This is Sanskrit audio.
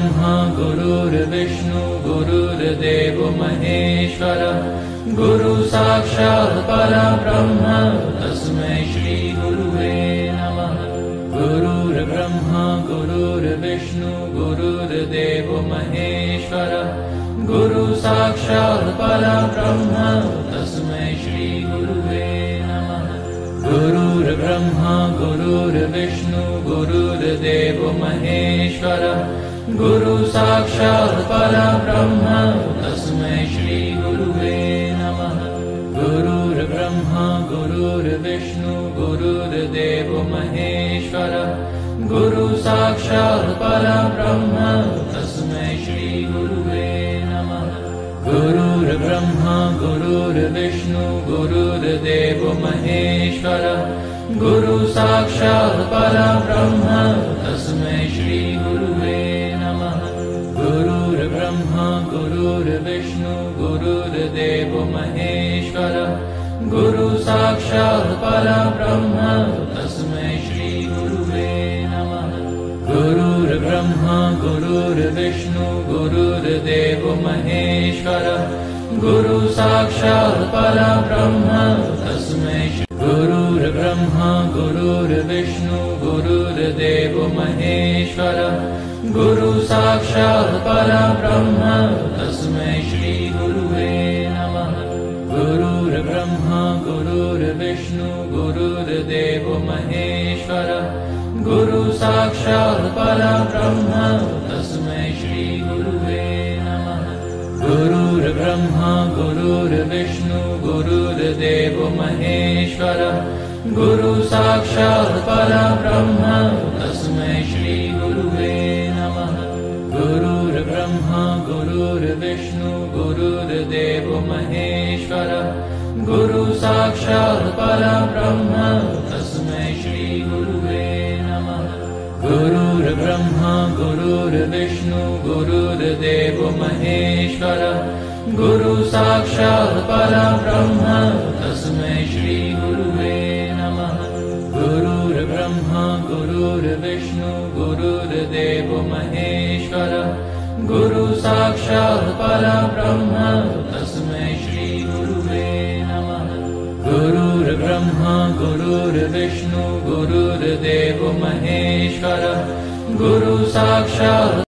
गुरुर्ब्रह्मा गुरुर्विष्णु गुरुर्देवो महेश्वरः गुरु साक्षात् परब्रह्म तस्मै श्री गुरुवे नमः। गुरुर्ब्रह्मा गुरुर्विष्णु गुरुर्देवो महेश्वरः गुरु साक्षात् परब्रह्म तस्मै श्री गुरुवे नमः। गुरुर्ब्रह्मा गुरुर्विष्णु गुरुर्देवो महेश्वरः गुरु साक्षात् परब्रह्म तस्मै श्री गुरुवे नमः। गुरुर्ब्रह्मा गुरुर्विष्णु गुरुर्देवो महेश्वरः गुरु साक्षात् परब्रह्म तस्मै श्री गुरुवे नमः। गुरुर्ब्रह्मा गुरुर्विष्णु गुरुर्देवो महेश्वरः गुरु साक्षात् परब्रह्म तस्मै श्री गुरुवे नमः। गुरुर्ब्रह्मा गुरुर्विष्णु गुरुर्देवो महेश्वरः गुरु साक्षात् परब्रह्म तस्मै श्री गुरुवे नमः। गुरुर्ब्रह्मा गुरुर्विष्णु गुरुर्देवो महेश्वरः गुरु साक्षात् परब्रह्म तस्मै श्री गुरुर्ब्रह्मा गुरुर्विष्णु गुरुर्देवो महेश्वरः गुरु साक्षात् परब्रह्म तस्मै श्री गुरुवे नमः। गुरुर्ब्रह्मा गुरुर्विष्णु गुरुर्देवो महेश्वरः गुरु साक्षात् परब्रह्म तस्मै श्री गुरुवे नमः। गुरुर्ब्रह्मा गुरुर्विष्णु गुरुर्देवो महेश्वरः गुरु साक्षात् परब्रह्म तस्मै श्री गुरुवे नमः। गुरुर्ब्रह्मा गुरुर्विष्णु गुरुर्देवो महेश्वरः गुरु साक्षात् परब्रह्म तस्मै श्री गुरुवे नमः। गुरुर्ब्रह्मा गुरुर्विष्णु गुरुर्देवो महेश्वरः गुरु साक्षात् परब्रह्म तस्मै श्री गुरुवे नमः। गुरुर्ब्रह्मा गुरुर्विष्णु गुरुर्देवो महेश्वरः गुरु साक्षात् परब्रह्म तस्मै श्री गुरुवे नमः। गुरुर्ब्रह्मा गुरुर्विष्णु गुरुर्देवो महेश्वरः गुरु साक्षात्